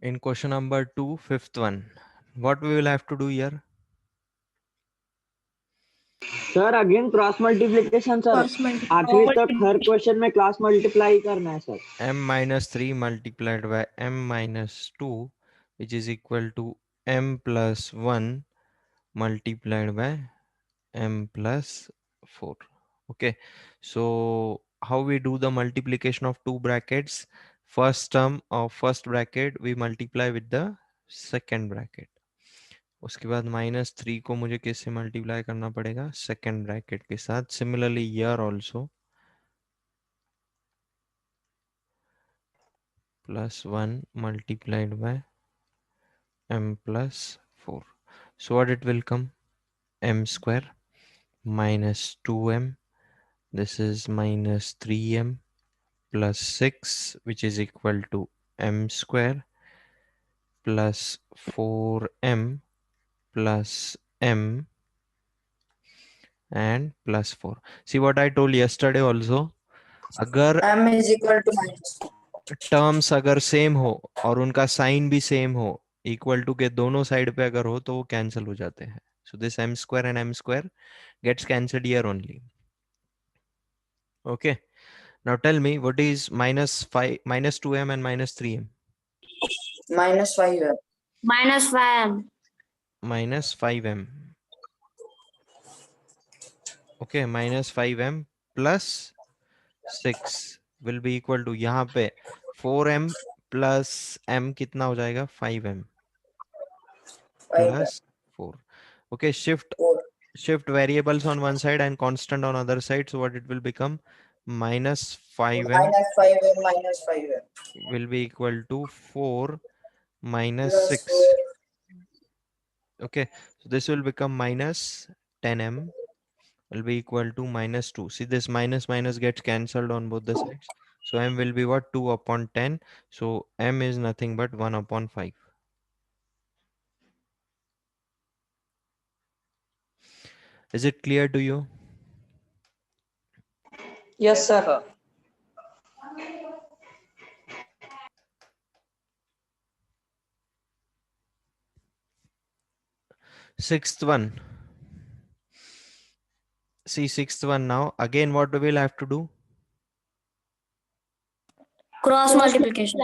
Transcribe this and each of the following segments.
In question number 2, fifth one, what we will have to do here? Sir again cross multiplication sir, cross आखिरी तक multiplication हर question में class multiply करना है sir. m minus 3 multiplied by m minus 2, which is equal to m plus 1 multiplied by m plus 4. Okay, so how we do the multiplication of two brackets? First term of first bracket we multiply with the second bracket. उसके बाद -3 को मुझे किससे multiply करना पड़ेगा? Second bracket के साथ. Similarly here also +1 multiplied by m plus 4. So what it will come? M square minus 2m. This is minus 3m plus 6, which is equal to m square plus 4m plus m and plus 4. See what I told yesterday also. अगर m is equal to minus terms अगर same हो और उनका sign भी same हो, equal to के दोनों side पे अगर हो, तो वो कैंसिल हो जाते हैं. So this m square and m square gets cancelled here only. Okay, now tell me what is -5 -2m and -3m? -5m. -5m. -5m. Okay, -5m plus 6 will be equal to, यहाँ पे 4m plus m कितना हो जाएगा? 5m 5m. plus 4. Okay, shift 4. variables on one side and constant on other side. So what it will become? -5m -5m minus 5m will be equal to 4 minus plus 6. 4. Okay, so this will become minus 10m will be equal to -2. See, this minus minus gets cancelled on both the sides. So m will be what? 2 upon 10. So m is nothing but 1 upon 5. Is it clear to you? Yes sir. Sixth one. See, sixth one now. Again, what we will have to do? Cross multiplication.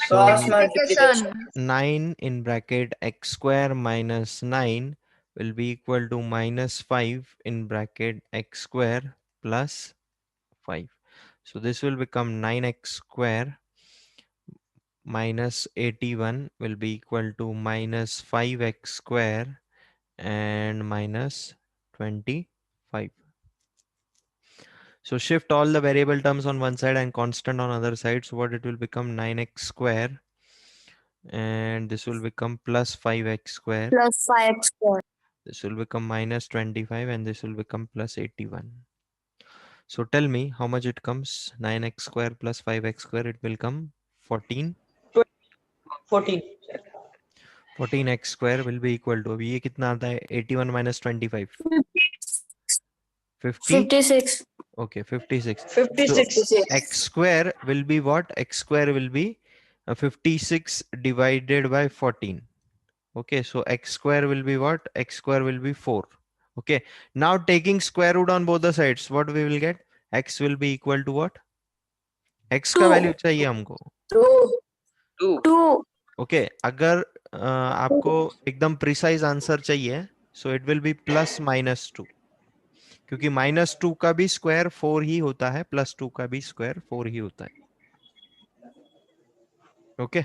So Cross multiplication. 9 in bracket x square minus 9 will be equal to -5 in bracket x square plus 5. So this will become 9x square minus 81 will be equal to -5x square and minus 25. So shift all the variable terms on one side and constant on other side. So what it will become? 9x square, and this will become plus 5x square. Plus 5x square. This will become minus 25 and this will become plus 81. So tell me how much it comes. 9x square plus 5x square, it will come 14. 14 14x square will be equal to, अभी ये कितना आता है? 81 minus 25. 50? 56. Okay, 56. 56 So x square will be what? X square will be 56 divided by 14. Okay, so x square will be what? X square will be 4. Okay, now taking square root on both the sides, what we will get? X will be equal to what? X का 2. Value चाहिए हमको. 2. Okay, अगर आपको एकदम precise answer चाहिए, so it will be +-2, क्योंकि -2 का भी स्क्वायर 4 ही होता है, +2 का भी स्क्वायर 4 ही होता है. ओके,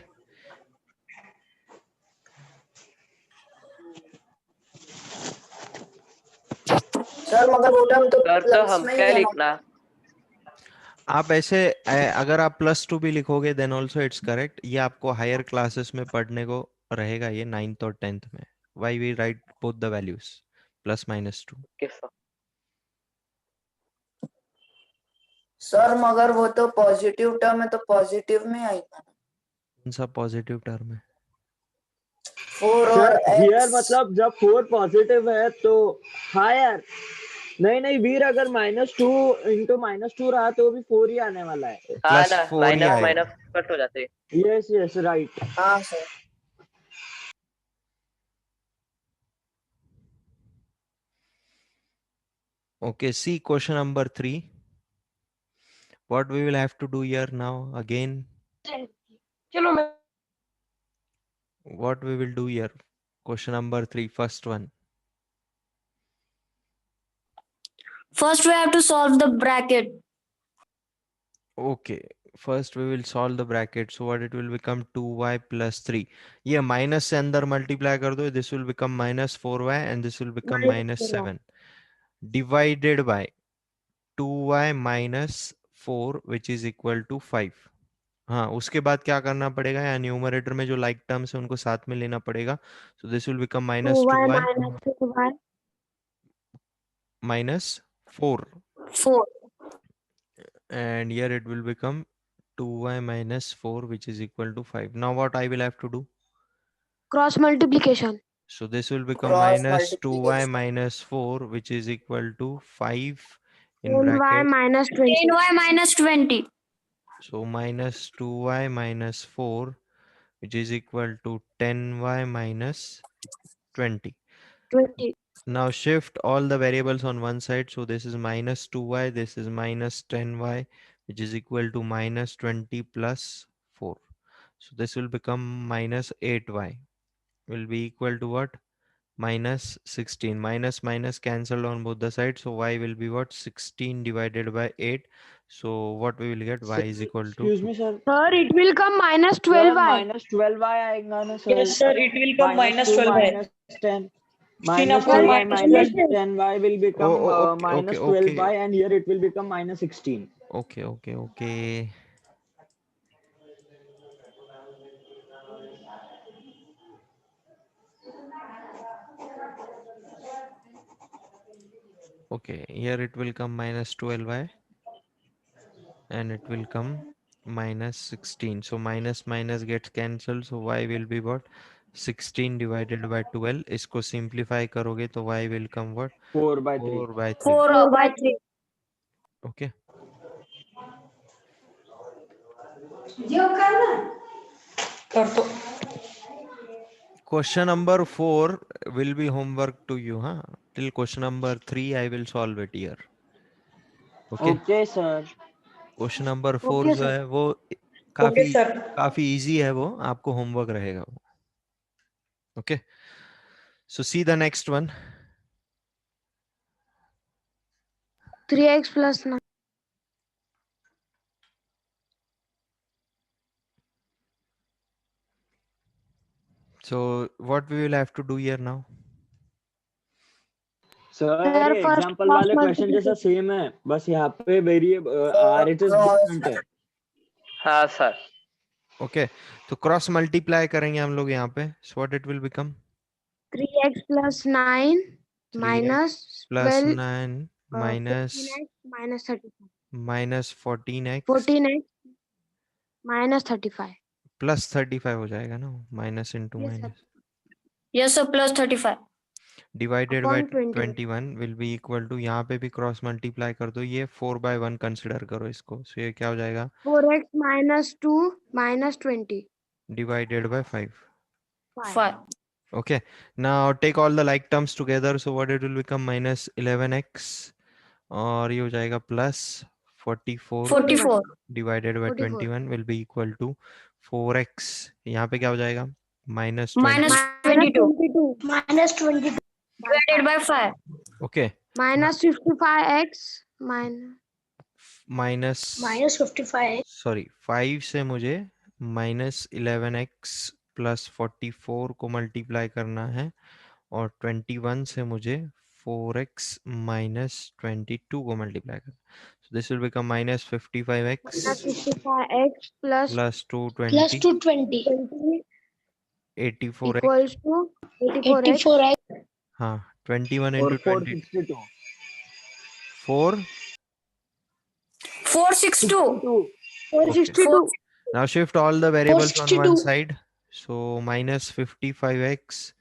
सर मगर वो टर्म तो सर तो प्लस हम में ही क्या है ना। लिखना? आप ऐसे अगर आप +2 भी लिखोगे देन ऑल्सो इट्स करेक्ट. ये आपको हायर क्लासेस में पढ़ने को रहेगा, ये 9th और 10th में. Why we write both the values +-2. Okay sir. Sir मगर वो तो पॉजिटिव टर्म है तो पॉजिटिव में आएगा ना। कौन सा पॉजिटिव टर्म है? 4 सर और हियर x मतलब जब 4 पॉजिटिव है तो हायर नहीं नहीं वीर, अगर -2 इंटू -2 रहा तो भी 4 ही आने वाला है। हाँ प्लस ना, 4 ही माइनस आएगा। माइनस कट हो जाते हैं। Yes yes right. हाँ sir. Okay, see question number 3. What we will have to do here now again? चलो मैं What we will do here? Question number 3, first one. First, we have to solve the bracket. Okay, first we will solve the bracket. So what it will become 2y plus 3. ये minus से अंदर multiply कर दो. This will become minus 4y and this will become minus 7. Divided by 2y minus 4 which is equal to 5. हाँ, उसके बाद क्या करना पड़ेगा, या न्यूमरेटर में जो लाइक टर्म्स है उनको साथ में लेना पड़ेगा. So this will become minus 2y 2y minus 2y. minus 4. 4. And here it will become 2y minus 4 which is equal to 5. Now what I will have to do? Cross multiplication. So this will become Cross minus 2y multiplication. minus 4 which is equal to 5 in 10y bracket. minus 20। 10y minus 20. So minus 2y minus 4 which is equal to 10y minus 20. 20। Now shift all the variables on one side. So this is minus 2y, this is minus 10y, which is equal to minus 20 plus 4. So this will become minus 8y will be equal to what? Minus 16. Minus minus cancelled on both the sides. So y will be what? 16 divided by 8. So what we will get? Y is equal to excuse 2. Me sir. Sir it will come minus sir 12y। -12y आएगा ना sir? Yes, sir. It will come -2 -12y. -10 16 upon -12y -12. -10y will become okay, okay, -12y and here it will become -16. Okay, okay, okay. Okay, here it will come minus 12y and it will come minus 16. So minus minus gets cancelled. So y will be what? 16 divided by 12. इसको simplify करोगे तो y will come what? 4/3। 4 by 3. 4 by 3. Okay. कर तो Question number 4 will be homework to you, huh? Till question number 3 I will solve it here. Okay. Okay sir. Question number 4 Okay, जो sir. है वो okay sir. काफी easy है, वो आपको homework रहेगा वो. Okay, so see the next one. 3x plus 9। So what we will have to do here now? Sir Sir, ये first एग्जांपल cross वाले क्वेश्चन जैसा multiplication। सेम है, बस यहाँ पे वेरिएबल आरएचएस डिफरेंट है। हाँ सर. ओके, तो क्रॉस मल्टीप्लाई करेंगे हम लोग यहाँ पे. सो what it will become? 3x plus 9 minus 3x plus 12 9 minus 14x minus 35। minus 14x 14x minus 35। plus 35 हो जाएगा ना, minus into Yes, sir. Minus, Yes, sir. Plus 35. Divided by Upon 21 will be equal to, यहाँ पे भी cross multiply कर दो, ये 4/1 consider करो इसको. सो ये क्या हो जाएगा? 4x minus 2 minus 20। Divided by 5. 5. Okay, now take all the like terms together. So what it will become? Minus 11x और ये हो जाएगा plus 44 44. divided by 44 21 will be equal to 4x. यहाँ पे क्या हो जाएगा? Minus Minus 20. 22. minus 22 Divided by 5. Okay, minus 55x minus minus 55x sorry 5 से मुझे minus 11x plus 44 को मल्टीप्लाई करना है और 21 से मुझे 4x minus 22 को मल्टीप्लाई करना है. So this will become minus 55x plus plus 220 220 84x. equals to 84x हाँ, 21 और into 20 462 4. 462. 462 Now shift all the variables on one 462 side. So minus 55x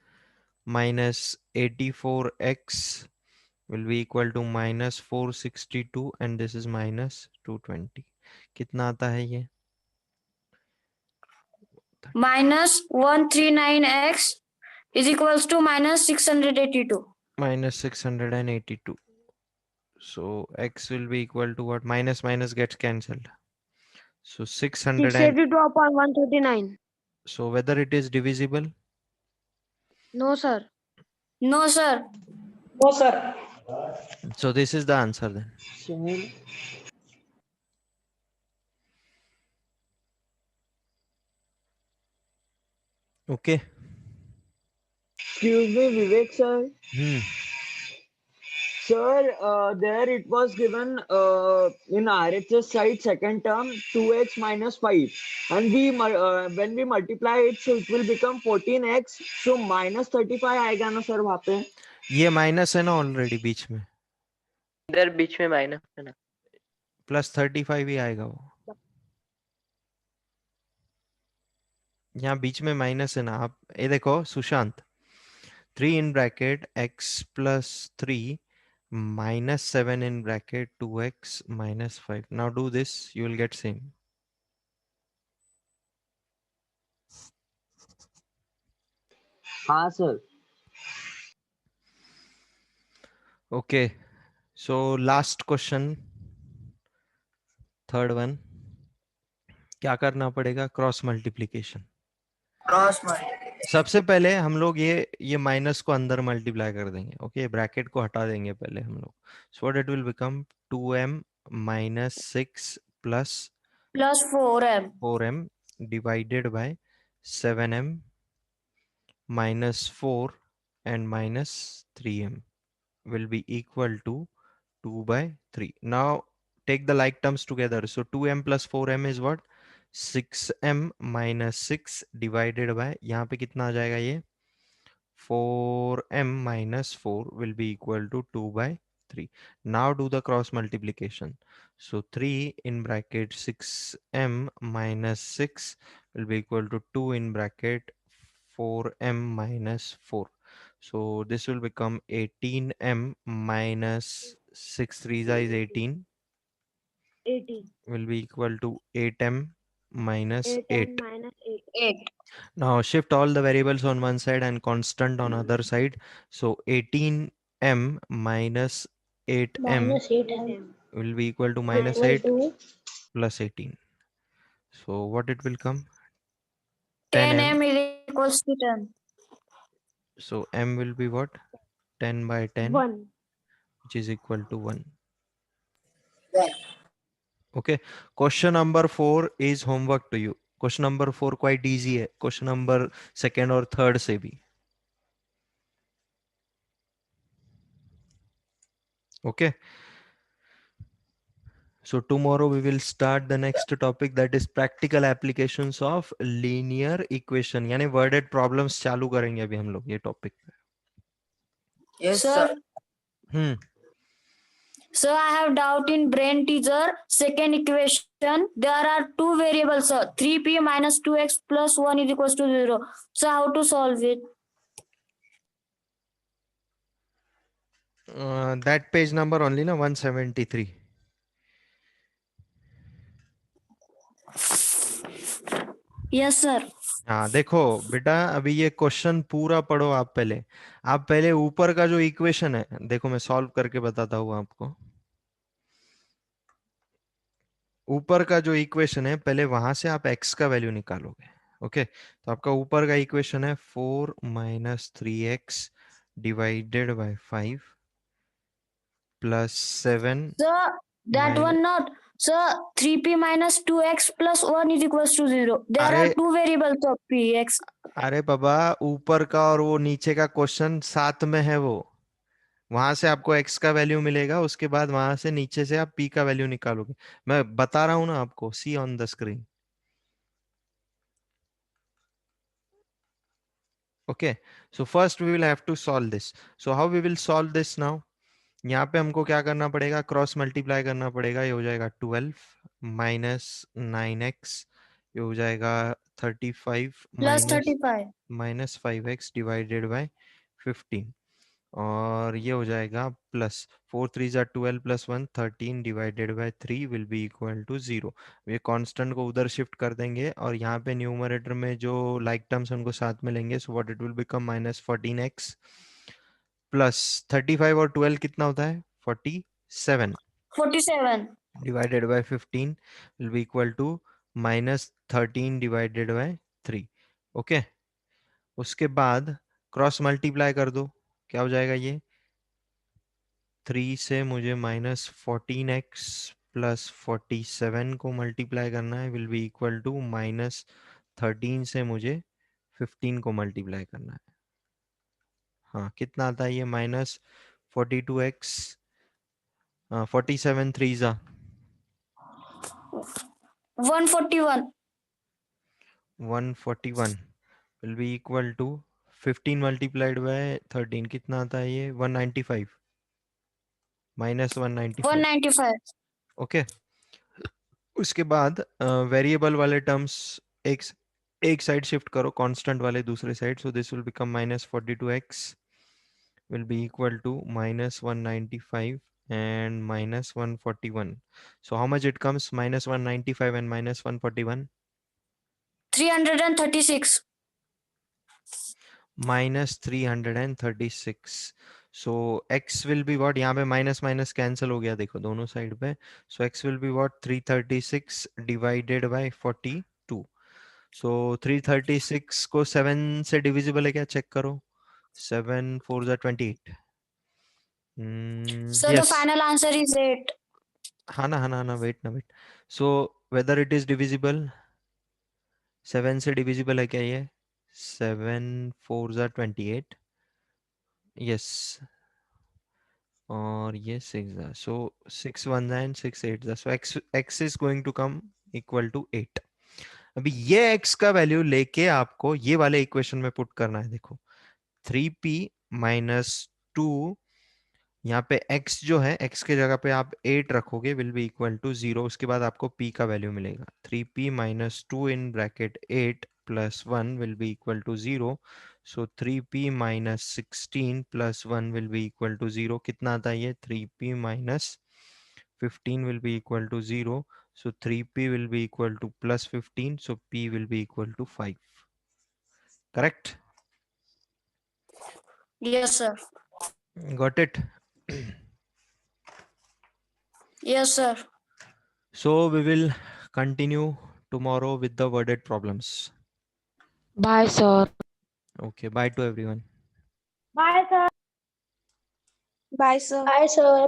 minus 84x will be equal to minus 462 and this is minus 220. कितना आता है ये? minus 139x is equals to minus 682. Minus 682. So x will be equal to what? Minus minus gets cancelled. So 600 and 682 upon 139. so whether it is divisible? No, sir. No, sir. No, sir. So this is the answer then. Okay. Excuse me, Vivek sir. Sir, there it was given in RHS side second term 2x minus 5 and when we multiply it so it will become 14x so minus 35 आएगा ना sir वहाँ पे? ये minus है ना already बीच में, इधर बीच में माइनस है ना, प्लस 35 ही आएगा वो, यहाँ बीच में माइनस है ना। आप ये देखो Sushant, 3 in bracket x plus 3 minus 7 in bracket 2x minus 5. Now do this, you will get same. हाँ sir. Okay, so last question, third one. क्या करना पड़ेगा? Cross multiplication. Cross multiplication. सबसे पहले हम लोग ये माइनस को अंदर मल्टीप्लाई कर देंगे। ओके, ब्रैकेट को हटा देंगे पहले हम लोग। सो what it will become 2m minus 6 plus 4m 4m divided by 7m minus 4 and minus 3m will be equal to 2 by 3. Now take the like terms together. So 2m plus 4m is what? 6m minus 6 divided by, यहाँ पे कितना आ जाएगा ये? 4m minus 4 will be equal to 2 by 3. Now do the cross multiplication. So 3 in bracket 6m minus 6 will be equal to 2 in bracket 4m minus 4. So this will become 18m minus 6 3 is 18 will be equal to 8m minus 8. Minus 8. 8. Now shift all the variables on one side and constant on other side. So 18m minus 8m 8m. will be equal to minus 8 plus 18. So what it will come? 10m. 10m is equals to 10. So m will be what? 10 by 10, 1. which is equal to 1. One. Okay. Question number 4 is homework to you. Question number 4 quite easy है. Question number second और third से भी. Okay. So tomorrow we will start the next topic, that is practical applications of linear equation. यानी worded problems चालू करेंगे अभी हम लोग ये topic पे. Yes, Sir, sir. so I have doubt in brain teaser second equation. There are two variables, sir. 3p minus 2x plus 1 is equals to 0. So how to solve it? That page number only ना 173. Yes, sir. हाँ देखो बेटा, अभी ये question पूरा पढ़ो आप पहले। आप पहले ऊपर का जो इक्वेशन है देखो, मैं सॉल्व करके बताता हूँ आपको। ऊपर का जो इक्वेशन है पहले वहां से आप x का वैल्यू निकालोगे। ओके, तो आपका ऊपर का इक्वेशन है 4 minus 3x divided by 5 plus 7 Sir, that minus- one not. Sir, 3p minus 2x plus 1 is equals to 0. There अरे- are two variables of p, x. अरे बाबा, ऊपर का और वो नीचे का क्वेश्चन साथ में है, वो वहां से आपको x का वैल्यू मिलेगा, उसके बाद वहां से नीचे से आप p का वैल्यू निकालोगे। मैं बता रहा हूं ना आपको, see on the screen. Okay, so first we will have to solve this. So how we will solve this now? यहाँ पे हमको क्या करना पड़ेगा? क्रॉस मल्टीप्लाई करना पड़ेगा। ये हो जाएगा 12 माइनस 9x, ये हो जाएगा 35 Plus 35. Minus 5x divided by 15 और ये हो जाएगा प्लस 4 3 ज़ा 12 plus 1 13 divided by 3 will be equal to 0। ये कांस्टेंट को उधर शिफ्ट कर देंगे और यहाँ पे न्यूमरेटर में जो लाइक टर्म्स उनको साथ में लेंगे, so what it will become minus 14x plus 35 और 12 कितना होता है 47 47. Divided by 15 will be equal to minus 13 divided by 3। Okay, उसके बाद क्रॉस मल्टीप्लाई कर दो, क्या हो जाएगा ये 3 से मुझे माइनस 14x प्लस 47 को मल्टीप्लाई करना है will be equal to minus 13 से मुझे 15 को मल्टीप्लाई करना है। हाँ, कितना आता है ये माइनस 42x 47 3 ज़ा 141. 141 will be equal to 15 multiplied by 13 कितना आता है ये 195 माइनस 195। 195. ओके, उसके बाद वेरिएबल वाले टर्म्स एक साइड शिफ्ट करो, कांस्टेंट वाले दूसरे side, so this will become minus 42x will be equal to minus 195 and minus 141. So how much it comes minus 195 and minus 141? 336. Minus 336. So x will be what, यहाँ पे minus minus cancel हो गया देखो दोनों side पे, so x will be what 336 divided by 42. So 336 को 7 से divisible है क्या, चेक करो, 7 4 ज़ा 28। So the Yes. final answer is 8. हाँ ना wait so whether it is divisible, 7 से डिविजिबल है क्या ये, 7 4 ज़ा 28, यस, और ये 6 ज़ा, सो 6 1 ज़ा एंड 6 8 ज़ा, so x is going to come equal to 8। अभी ये x का वैल्यू लेके आपको ये वाले इक्वेशन में पुट करना है। देखो 3p माइनस 2, यहाँ पे x जो है, x के जगह पे आप 8 रखोगे विल बी इक्वल टू 0। उसके बाद आपको p का वैल्यू मिलेगा 3p minus 2 in bracket 8 plus 1 will be equal to 0। So 3p minus 16 plus 1 will be equal to 0। कितना आता है ये 3p minus 15 will be equal to 0। So 3p will be equal to plus 15, so p will be equal to 5। Correct? Yes, sir. Got it? Yes, sir. So we will continue tomorrow with the worded problems. Bye, sir. Okay, bye to everyone. Bye, sir. Bye, sir. Bye, sir.